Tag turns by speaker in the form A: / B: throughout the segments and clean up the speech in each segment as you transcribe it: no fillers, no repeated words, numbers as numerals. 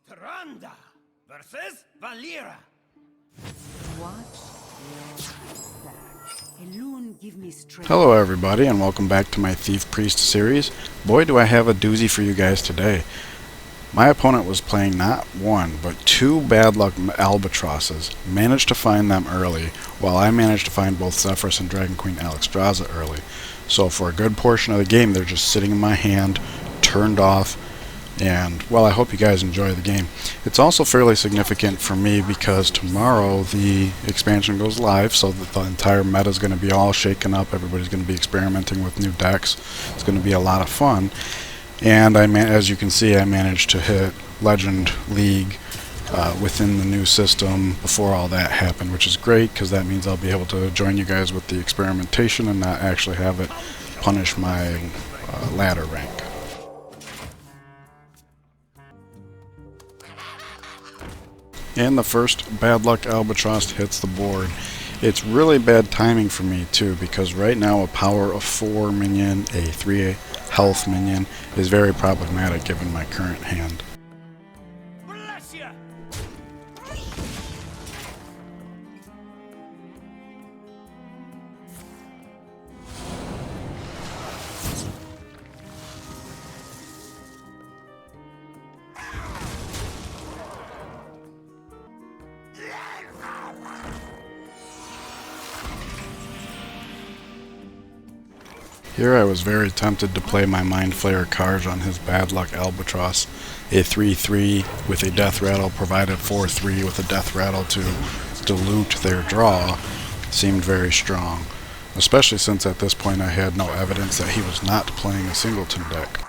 A: Tyrande versus Valera.
B: Hello everybody and welcome back to my Thief Priest series. Boy, do I have a doozy for you guys today. My opponent was playing not one, but two Bad Luck Albatrosses. Managed to find them early, while I managed to find both Zephrys and Dragonqueen Alexstrasza early. So for a good portion of the game, they're just sitting in my hand, turned off, and, well, I hope you guys enjoy the game. It's also fairly significant for me because tomorrow the expansion goes live, so that the entire meta is going to be all shaken up. Everybody's going to be experimenting with new decks. It's going to be a lot of fun. And as you can see, I managed to hit Legend League within the new system before all that happened, which is great because that means I'll be able to join you guys with the experimentation and not actually have it punish my ladder rank. And the first Bad Luck Albatross hits the board. It's really bad timing for me too, because right now a power of 4 minion, a 3 health minion, is very problematic given my current hand.
A: Bless ya!
B: Here I was very tempted to play my Mind Flayer Karj on his Bad Luck Albatross. A 3-3 with a Death Rattle provided 4-3 with a Death Rattle to dilute their draw seemed very strong, especially since at this point I had no evidence that he was not playing a singleton deck.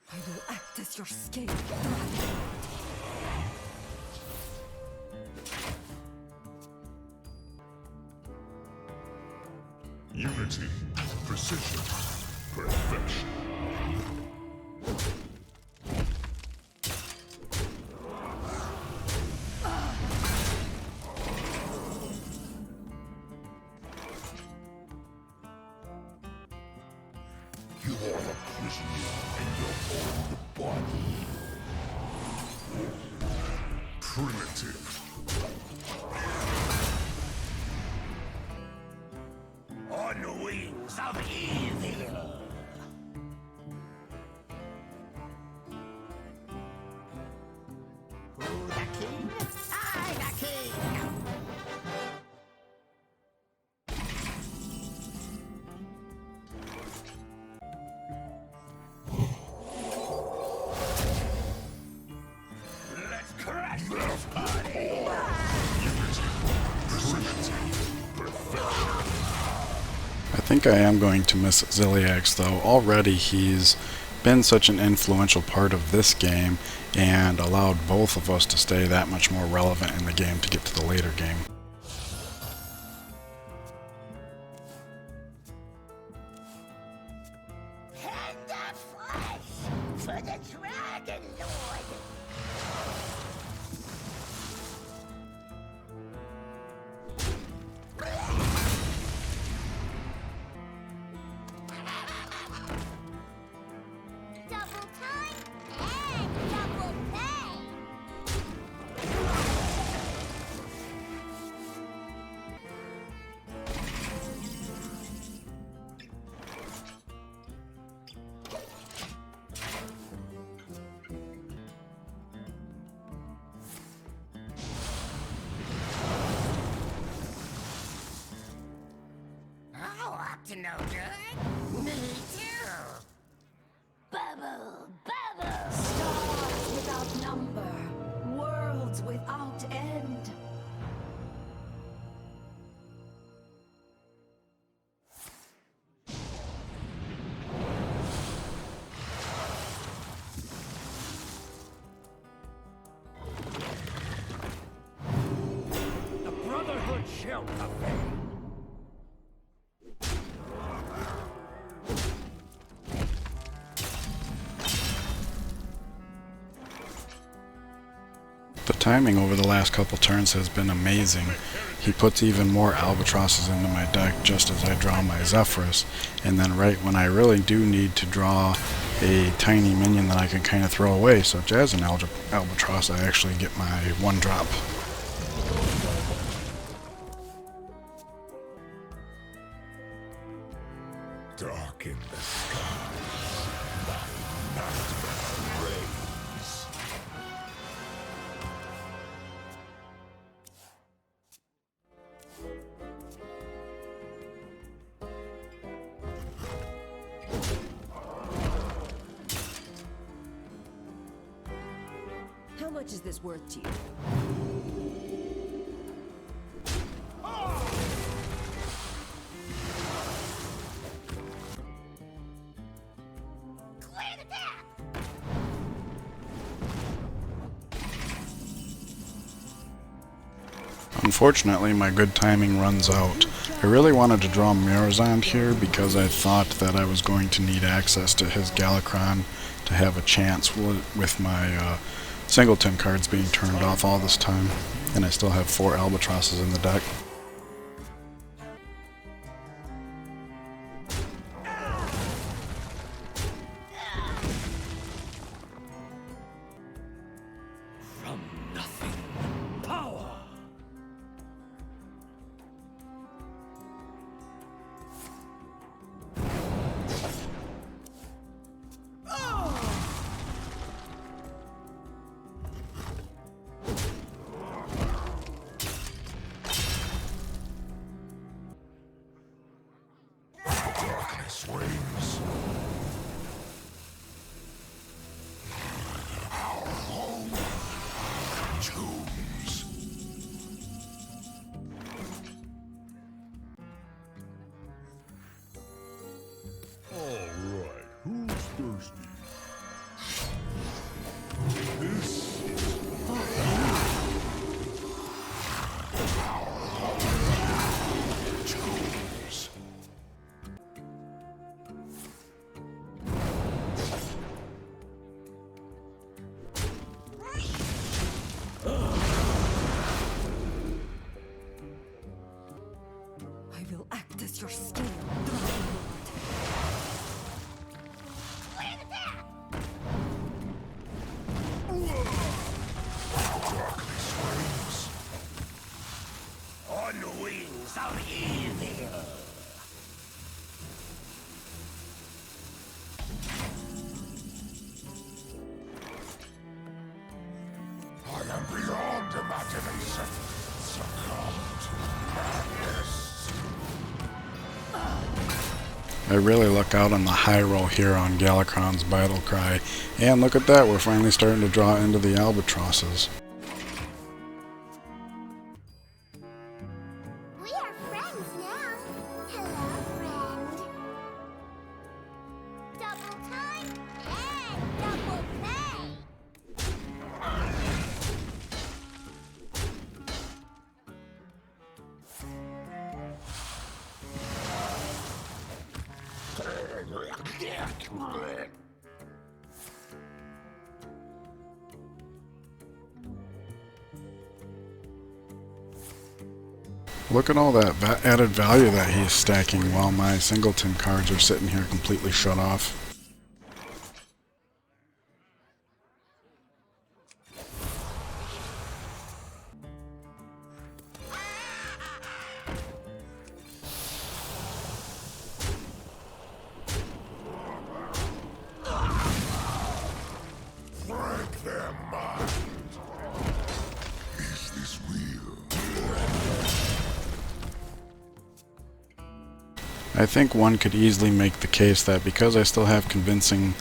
C: I will act as your scapegoat.
D: Unity, precision, perfection. You are a prisoner in your own body. Primitive.
A: On the wings of evil. Who the king? I the king. Let's crash this party.
D: Unity, precision, perfection.
B: I think I am going to miss Ziliax though. Already he's been such an influential part of this game and allowed both of us to stay that much more relevant in the game to get to the later game.
A: And the flesh for the Dragon Lord.
E: Double time and double pay.
A: I'm up to no good. Me too.
E: Bubble, bubble.
C: Stars without number, worlds without end.
A: The Brotherhood
D: shall prevail.
B: The timing over the last couple turns has been amazing. He puts even more albatrosses into my deck just as I draw my Zephrys, and then right when I really do need to draw a tiny minion that I can kind of throw away, such as an albatross, I actually get my 1-drop.
D: Dark in the skies, my nightmare reigns.
C: How much is this worth to you?
A: Clear the path!
B: Unfortunately, my good timing runs out. I really wanted to draw Mirazond here because I thought that I was going to need access to his Galakrond to have a chance with my singleton cards being turned off all this time, and I still have 4 albatrosses in the deck.
D: From nothing, power. Darkness reigns. Our home, tombs. All right, who's thirsty? This is our home, tombs.
C: I will act as your scale, Dragon Lord.
A: Clear the path!
D: Darkness reigns. On the wings of evil. I am beyond imagination. Succumb to madness.
B: I really luck out on the high roll here on Galakrond's Battle Cry, and look at that, we're finally starting to draw into the albatrosses.
E: We are friends now. Hello, friend. Double time and double pay.
B: Look at all that added value that he's stacking while my singleton cards are sitting here completely shut off.
D: Break their mind. Is this real?
B: I think one could easily make the case that because I still have convincing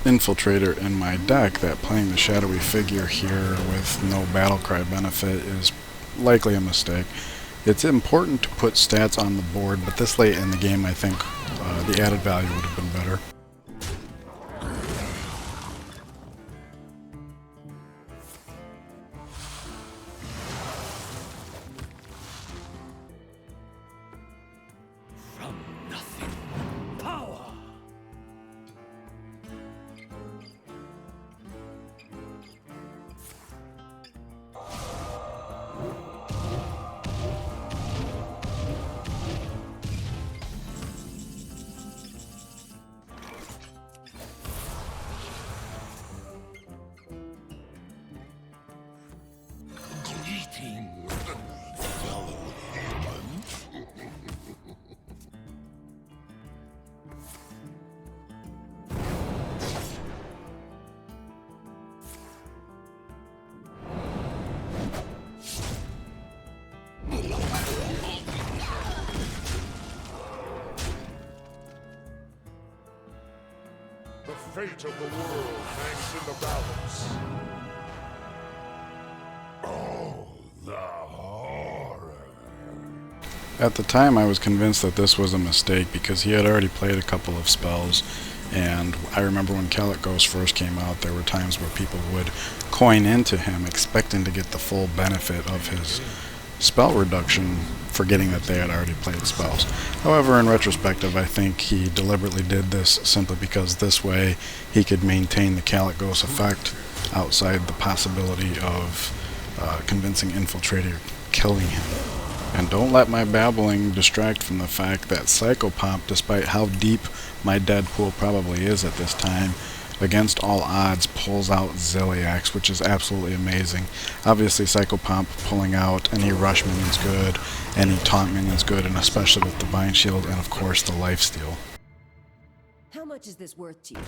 B: Infiltrator in my deck, that playing the shadowy figure here with no Battlecry benefit is likely a mistake. It's important to put stats on the board, but this late in the game I think the added value would have been better.
D: fate of the world hangs in the balance. Oh, the horror.
B: At the time, I was convinced that this was a mistake because he had already played a couple of spells, and I remember when Kalecgos first came out, there were times where people would coin into him expecting to get the full benefit of his spell reduction, forgetting that they had already played spells. However, in retrospective, I think he deliberately did this simply because this way he could maintain the Kalecgos effect outside the possibility of convincing Infiltrator killing him. And don't let my babbling distract from the fact that Psychopomp, despite how deep my dead pool probably is at this time, against all odds pulls out Zilliax, which is absolutely amazing. Obviously Psychopomp pulling out any rush minion's good, any taunt minion's good, and especially with Divine Shield and of course the lifesteal.
C: How much is this worth to you?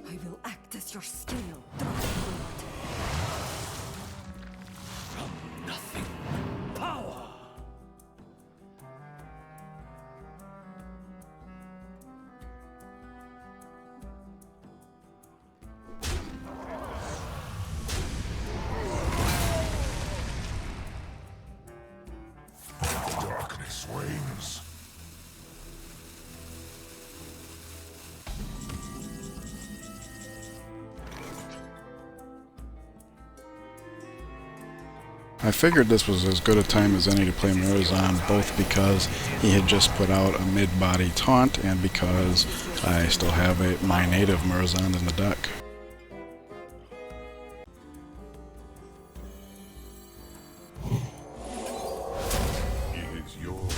C: I will act as your scale, Dragonlord.
D: Nothing. Power. Darkness reigns.
B: I figured this was as good a time as any to play Murazan, both because he had just put out a mid-body taunt and because I still have my native Murazan in the deck.
D: It is your time.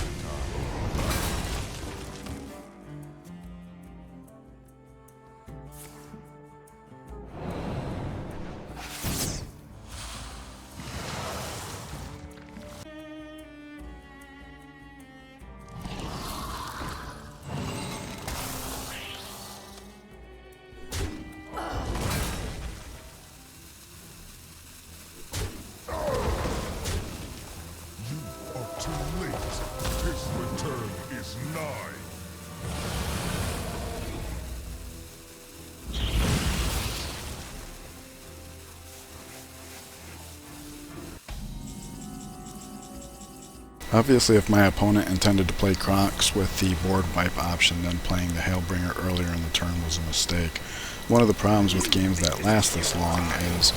D: Too late. His return is nigh.
B: Obviously, if my opponent intended to play Crocs with the board wipe option, then playing the Hailbringer earlier in the turn was a mistake. One of the problems with games that last this long is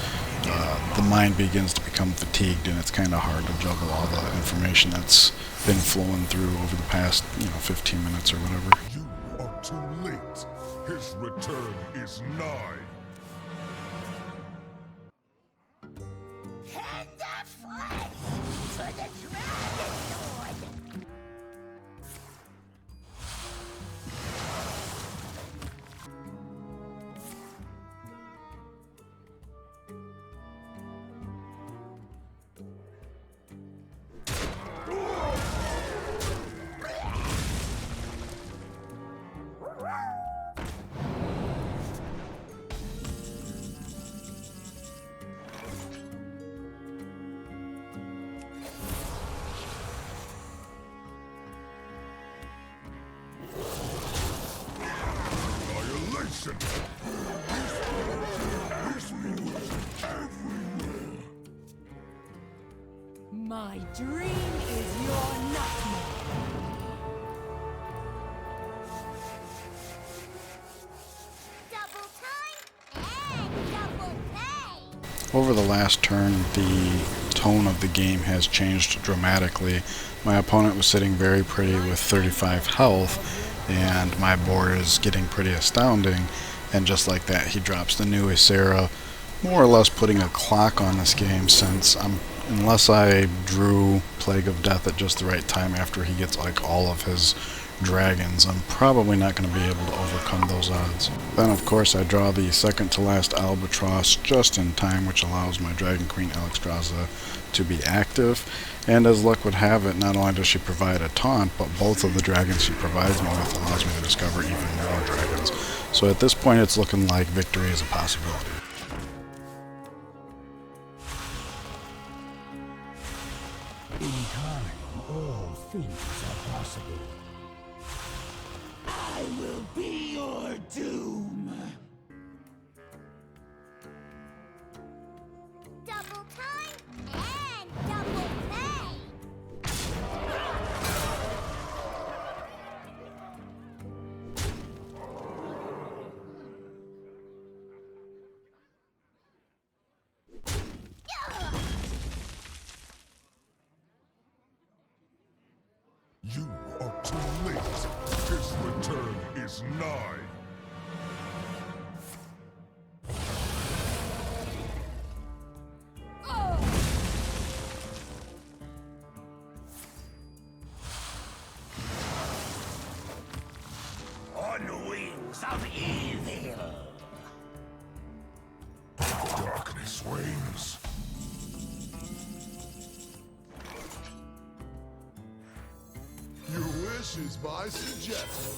B: the mind begins to become fatigued, and it's kind of hard to juggle all the information that's been flowing through over the past, 15 minutes or whatever.
D: You are too late. His return is nigh.
A: And the flesh for the Dragonlord.
D: Annihilation.
C: My dream is your nightmare.
E: Double time and double pay.
B: Over the last turn, the tone of the game has changed dramatically. My opponent was sitting very pretty with 35 health, and my board is getting pretty astounding, and just like that he drops the new Ysera, more or less putting a clock on this game, since unless I drew Plague of Death at just the right time after he gets like all of his dragons, I'm probably not going to be able to overcome those odds. Then of course I draw the second to last Albatross just in time, which allows my Dragonqueen Alexstrasza to be active, and as luck would have it, not only does she provide a taunt, but both of the dragons she provides me with allows me to discover even more dragons. So at this point it's looking like victory is a possibility.
F: In time, all things are possible.
A: I will be your doom.
E: Double time and double pay.
D: You are too late. His return is nigh.
A: On wings of evil.
D: Darkness reigns.
F: Your wish is my suggestion.